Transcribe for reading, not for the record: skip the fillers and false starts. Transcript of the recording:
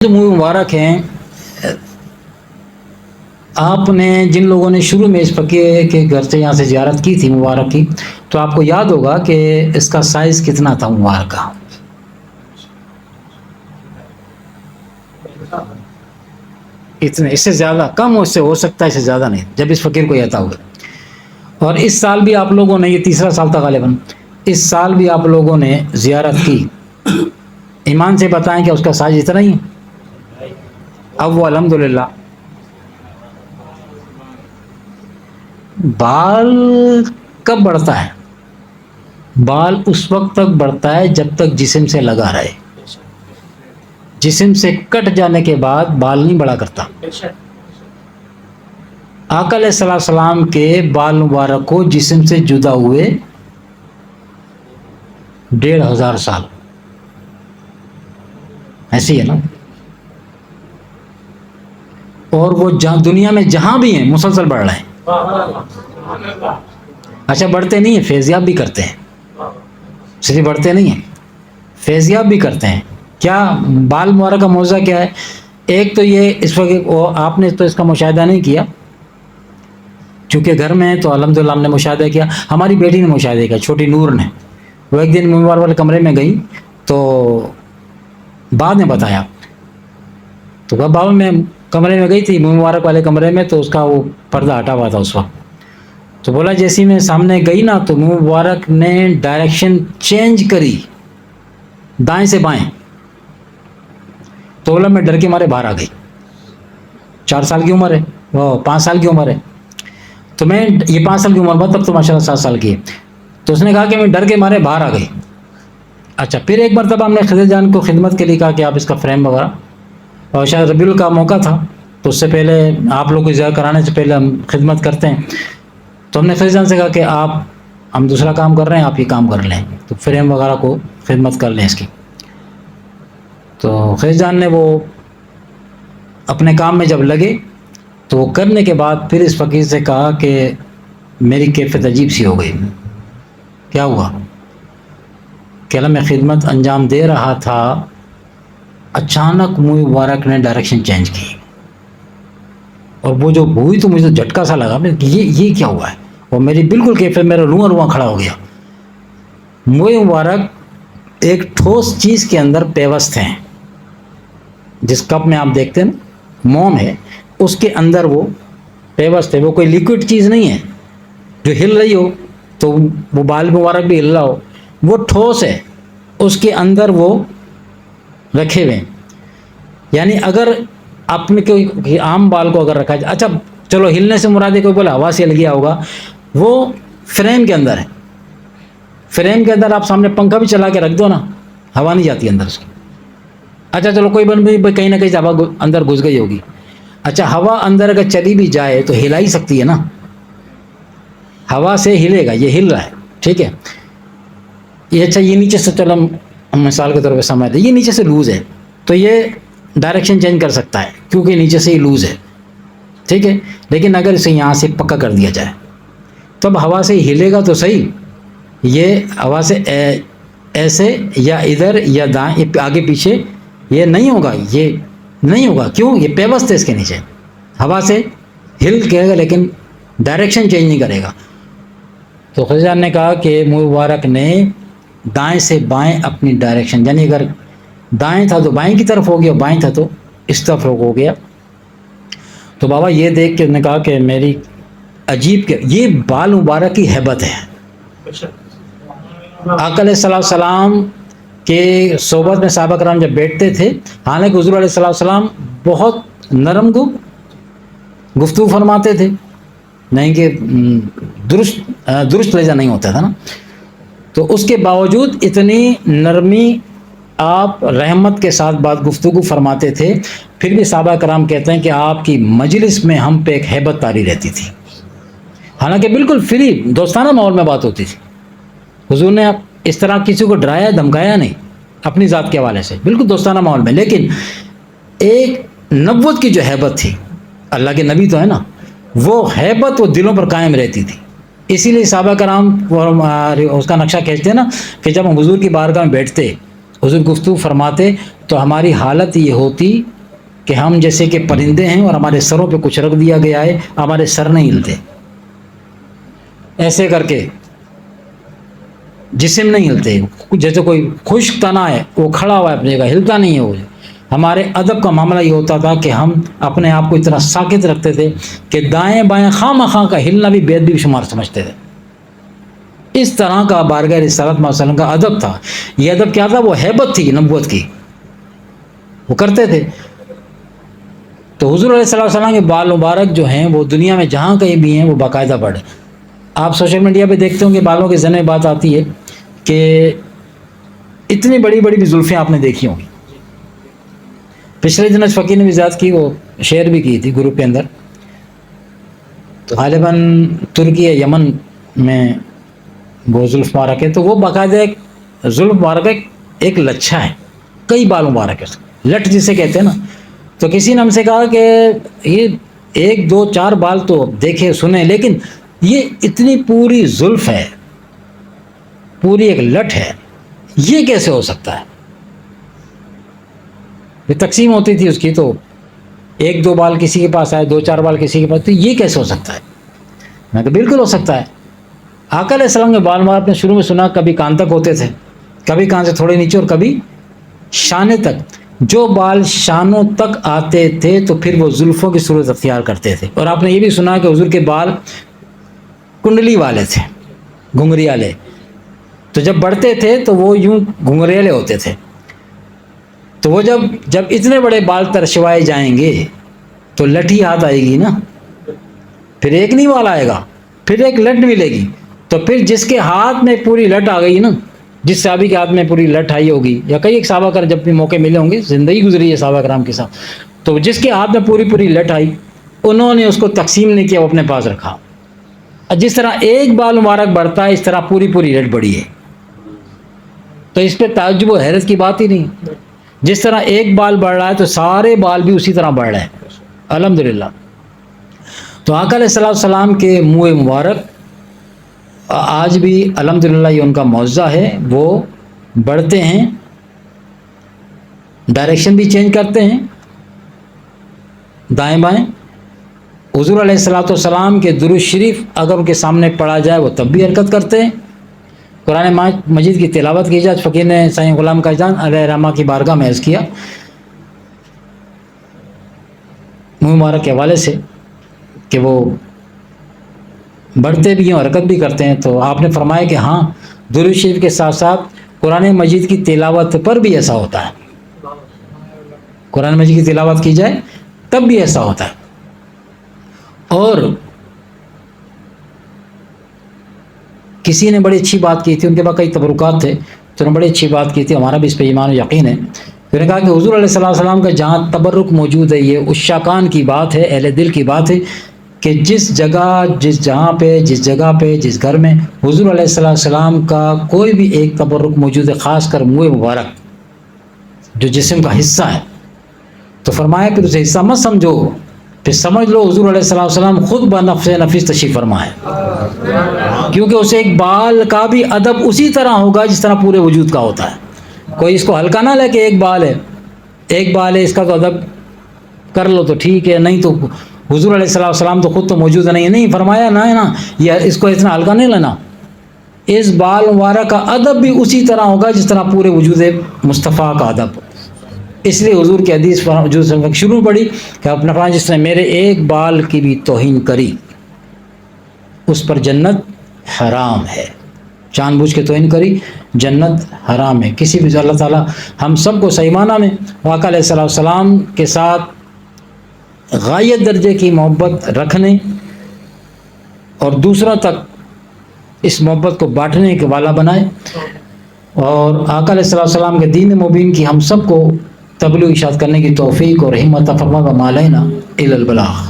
جو مبارک ہیں، آپ نے جن لوگوں نے شروع میں اس فقیر کے گھر سے یہاں سے زیارت کی تھی مبارک کی، تو آپ کو یاد ہوگا کہ اس کا سائز کتنا تھا مبارک کا؟ اتنے، اس سے زیادہ کم، اس سے ہو سکتا ہے، اس سے زیادہ نہیں، جب اس فقیر کو یہ عطا ہوگا۔ اور اس سال بھی آپ لوگوں نے، یہ تیسرا سال تھا غالباً، اس سال بھی آپ لوگوں نے زیارت کی، ایمان سے بتائیں کہ اس کا سائز اتنا ہی ہے؟ اب وہ الحمدللہ بال کب بڑھتا ہے؟ بال اس وقت تک بڑھتا ہے جب تک جسم سے لگا رہے، جسم سے کٹ جانے کے بعد بال نہیں بڑھا کرتا۔ آقا علیہ السلام کے بال مبارک کو جسم سے جدا ہوئے 1500 سال، ایسی ہے نا؟ اور وہ دنیا میں جہاں بھی ہیں مسلسل بڑھ رہے ہیں۔ اچھا، بڑھتے نہیں ہیں، فیضیاب بھی کرتے ہیں، صرف بڑھتے نہیں ہیں، فیضیاب بھی کرتے ہیں۔ کیا بال مبارک کا موضوع کیا ہے؟ ایک تو یہ، اس وقت آپ نے تو اس کا مشاہدہ نہیں کیا چونکہ گھر میں ہے، تو الحمدللہ ہم نے مشاہدہ کیا، ہماری بیٹی نے مشاہدہ کیا، چھوٹی نور نے۔ وہ ایک دن مبارک والے کمرے میں گئی تو بعد میں بتایا، تو کہا بابا میں کمرے میں گئی تھی مبارک والے کمرے میں، تو اس کا وہ پردہ ہٹا ہوا تھا اس وقت، تو بولا جیسی میں سامنے گئی نا تو مبارک نے ڈائریکشن چینج کری دائیں سے بائیں، تو بولا میں ڈر کے مارے باہر آ گئی۔ 4 سال کی عمر ہے، وہ 5 سال کی عمر ہے، تو میں یہ 5 سال کی عمر بات، تب تو ماشاء اللہ 7 سال کی ہے، تو اس نے کہا کہ میں ڈر کے مارے باہر آ گئی۔ اچھا، پھر ایک مرتبہ ہم نے خضر جان کو خدمت کے لیے کہا کہ آپ اس کا فریم وغیرہ، اور شاید ربیع کا موقع تھا، تو اس سے پہلے آپ لوگ کو زیارت کرانے سے پہلے ہم خدمت کرتے ہیں، تو ہم نے خضر جان سے کہا کہ ہم دوسرا کام کر رہے ہیں، آپ یہ کام کر لیں، تو فریم وغیرہ کو خدمت کر لیں اس کی۔ تو خضر جان نے وہ اپنے کام میں جب لگے تو وہ کرنے کے بعد پھر اس فقیر سے کہا کہ میری کیفیت عجیب سی ہو گئی۔ کیا ہوا؟ کہ میں خدمت انجام دے رہا تھا، اچانک منہ مبارک نے ڈائریکشن چینج کی، اور وہ جو ہوئی تو مجھے جھٹکا سا لگا کہ یہ کیا ہوا ہے، اور میری بالکل کیفیت، میرا رواں کھڑا ہو گیا۔ منہ مبارک ایک ٹھوس چیز کے اندر پیوست ہیں، جس کپ میں آپ دیکھتے ہیں موم ہے، اس کے اندر وہ پیوست ہے، وہ کوئی لیکوڈ چیز نہیں ہے جو ہل رہی ہو تو وہ بال مبارک بھی ہل رہا ہو، وہ ٹھوس ہے، اس کے اندر وہ رکھے ہوئے ہیں۔ یعنی اگر اپنے کوئی عام بال کو اگر رکھا جائے، اچھا چلو ہلنے سے مراد ہے، کوئی بولا ہوا سے ہل گیا ہوگا، وہ فریم کے اندر ہے، فریم کے اندر آپ سامنے پنکھا بھی چلا کے رکھ دو نا، ہوا نہیں جاتی اندر اس کی۔ اچھا چلو کوئی بن بھی کہیں نہ کہیں سے ہوا اندر گھس گئی ہوگی، اچھا ہوا اندر اگر چلی بھی جائے تو ہلا ہی سکتی ہے نا، ہوا سے ہلے گا، یہ ہل رہا ہے، ٹھیک ہے۔ یہ اچھا، یہ نیچے سے، چلو ہم مثال کے طور پہ سمجھتے ہیں یہ نیچے سے لوز ہے، تو یہ ڈائریکشن چینج کر سکتا ہے کیونکہ نیچے سے ہی لوز ہے، ٹھیک ہے۔ لیکن اگر اسے یہاں سے پکا کر دیا جائے تب ہوا سے ہلے گا تو صحیح، یہ ہوا سے ایسے یا ادھر یا دائیں آگے پیچھے یہ نہیں ہوگا، یہ نہیں ہوگا، کیوں؟ یہ پیوست ہے اس کے نیچے، ہوا سے ہل کرے گا لیکن ڈائریکشن چینج نہیں کرے گا۔ تو خضر جان نے کہا کہ منہ مبارک نے دائیں سے بائیں اپنی ڈائریکشن، یعنی اگر دائیں تھا تو بائیں کی طرف ہو گیا، بائیں تھا تو اس طرف ہو گیا۔ تو بابا یہ دیکھ کے نے کہا کہ میری عجیب، کہ یہ بال مبارک کی ہیبت ہے۔ آقا علیہ السلام کے صحبت میں صحابہ کرام جب بیٹھتے تھے، حالانکہ حضور علیہ السلام بہت نرم گفتگو فرماتے تھے، نہیں کہ درست لہجہ نہیں ہوتا تھا نا، تو اس کے باوجود اتنی نرمی، آپ رحمت کے ساتھ بات گفتگو فرماتے تھے، پھر بھی صحابہ کرام کہتے ہیں کہ آپ کی مجلس میں ہم پہ ایک ہیبت طاری رہتی تھی، حالانکہ بالکل فری دوستانہ ماحول میں بات ہوتی تھی۔ حضور نے اس طرح کسی کو ڈرایا دھمکایا نہیں اپنی ذات کے حوالے سے، بالکل دوستانہ ماحول میں، لیکن ایک نبوت کی جو ہیبت تھی، اللہ کے نبی تو ہے نا، وہ ہیبت وہ دلوں پر قائم رہتی تھی۔ اسی لیے صحابہ کرام اس کا نقشہ کھینچتے ہیں نا کہ جب ہم حضور کی بارگاہ میں بیٹھتے حضور گفتگو فرماتے تو ہماری حالت یہ ہوتی کہ ہم جیسے کہ پرندے ہیں اور ہمارے سروں پہ کچھ رکھ دیا گیا ہے، ہمارے سر نہیں ہلتے، ایسے کر کے جسم نہیں ہلتے، جیسے کوئی خشک تنا ہے وہ کھڑا ہوا ہے اپنی جگہ، ہلتا نہیں ہے وہ۔ ہمارے ادب کا معاملہ یہ ہوتا تھا کہ ہم اپنے آپ کو اتنا ساکت رکھتے تھے کہ دائیں بائیں خواہ مخواہ کا ہلنا بھی بے ادبی شمار سمجھتے تھے۔ اس طرح کا بارگاہ رسالت صلی اللہ علیہ وسلم کا ادب تھا۔ یہ ادب کیا تھا؟ وہ ہیبت تھی نبوت کی، وہ کرتے تھے۔ تو حضور علیہ الصلوۃ والسلام کے بال مبارک جو ہیں وہ دنیا میں جہاں کہیں بھی ہیں وہ باقاعدہ بڑھے۔ آپ سوشل میڈیا پہ دیکھتے ہوں کہ بالوں کے ذہن میں بات آتی ہے کہ اتنی بڑی بڑی بھی زلفیں آپ نے دیکھی ہوں گی۔ پچھلے دن فقیر نے بھی زیادہ کی، وہ شیئر بھی کی تھی گروپ کے اندر، تو غالباً ترکی یا یمن میں وہ زلف مبارک ہے، تو وہ باقاعدہ ایک زلف مبارک ایک لچھا ہے، کئی بال مبارک ہے، لٹ جسے کہتے ہیں نا۔ تو کسی نے ہم سے کہا کہ یہ ایک دو چار بال تو دیکھے سنے، لیکن یہ اتنی پوری زلف ہے، پوری ایک لٹ ہے، یہ کیسے ہو سکتا ہے؟ یہ تقسیم ہوتی تھی اس کی، تو ایک دو بال کسی کے پاس آئے، دو چار بال کسی کے پاس، تو یہ کیسے ہو سکتا ہے؟ میں کہ بالکل ہو سکتا ہے۔ آقا علیہ السلام کے بال مبارک نے شروع میں سنا کبھی کان تک ہوتے تھے، کبھی کان سے تھوڑے نیچے، اور کبھی شانے تک۔ جو بال شانوں تک آتے تھے تو پھر وہ زلفوں کی صورت اختیار کرتے تھے۔ اور آپ نے یہ بھی سنا کہ حضور کے بال کنڈلی والے تھے، گھنگریالے، تو جب بڑھتے تھے تو وہ یوں گھنگریالے ہوتے تھے۔ تو وہ جب اتنے بڑے بال ترشوائے جائیں گے تو لٹھی ہاتھ آئے گی نا، پھر ایک نہیں وال آئے گا، پھر ایک لٹ ملے گی، تو پھر جس کے ہاتھ میں پوری لٹ آ گئی نا، جس صحابی کے ہاتھ میں پوری لٹ آئی ہوگی، یا کئی ایک صحابہ کر جب بھی موقع ملے ہوں گے، زندگی گزری ہے صحابہ کرام کے ساتھ، تو جس کے ہاتھ میں پوری پوری لٹ آئی انہوں نے اس کو تقسیم نہیں کیا، وہ اپنے پاس رکھا۔ جس طرح ایک بال مبارک بڑھتا ہے اس طرح پوری پوری لٹ بڑھی ہے، تو اس پہ تعجب و حیرت کی بات ہی نہیں۔ جس طرح ایک بال بڑھ رہا ہے تو سارے بال بھی اسی طرح بڑھ رہے ہیں، الحمدللہ۔ تو آقا علیہ السلام کے منہ مبارک آج بھی الحمدللہ یہ ان کا معجزہ ہے، وہ بڑھتے ہیں، ڈائریکشن بھی چینج کرتے ہیں دائیں بائیں۔ حضور علیہ السلام کے درود شریف اگر ان کے سامنے پڑھا جائے وہ تب بھی حرکت کرتے ہیں۔ قرآن مجید کی تلاوت کی جائے، فقیر نے سائیں غلام قادری علیہ رحمہ کی بارگاہ میں عرض کیا منہ مبارک کے حوالے سے کہ وہ بڑھتے بھی ہیں اور حرکت بھی کرتے ہیں، تو آپ نے فرمایا کہ ہاں، درود شریف کے ساتھ ساتھ قرآن مجید کی تلاوت پر بھی ایسا ہوتا ہے، قرآن مجید کی تلاوت کی جائے تب بھی ایسا ہوتا ہے۔ اور کسی نے بڑی اچھی بات کی تھی، ان کے پاس کئی تبرکات تھے، تو انہوں نے بڑی اچھی بات کی تھی، ہمارا بھی اس پہ ایمان و یقین ہے۔ انہوں نے کہا کہ حضور علیہ السلام کا جہاں تبرک موجود ہے، یہ عشاقان کی بات ہے، اہل دل کی بات ہے، کہ جس جگہ جس جگہ پہ جس گھر میں حضور علیہ السلام کا کوئی بھی ایک تبرک موجود ہے، خاص کر منہ مبارک جو جسم کا حصہ ہے، تو فرمایا پھر اسے حصہ مت سمجھو، پھر سمجھ لو حضور علیہ السلام خود بنفس نفیس تشریف فرما ہے، کیونکہ اسے ایک بال کا بھی ادب اسی طرح ہوگا جس طرح پورے وجود کا ہوتا ہے۔ کوئی اس کو ہلکا نہ لے کہ ایک بال ہے اس کا تو ادب کر لو تو ٹھیک ہے، نہیں تو حضور علیہ السلام تو خود تو موجود نہیں فرمایا نا یہ اس کو اتنا ہلکا نہیں لینا، اس بال مبارک کا ادب بھی اسی طرح ہوگا جس طرح پورے وجود مصطفیٰ کا ادب۔ اس لیے حضور کی حدیث جو شروع پڑی کہ اپنا فرمایا جس نے میرے ایک بال کی بھی توہین کری اس پر جنت حرام ہے، جان بوجھ کے توہین کری جنت حرام ہے۔ کسی بھی اللہ تعالیٰ ہم سب کو صحیح معنی میں آقا علیہ السلام کے ساتھ غایت درجے کی محبت رکھنے اور دوسروں تک اس محبت کو بانٹنے کے والا بنائے، اور آقا علیہ السلام کے دین مبین کی ہم سب کو تبلیغ اشاعت کرنے کی توفیق اور ہمت فرما و ما علینا الا البلاغ۔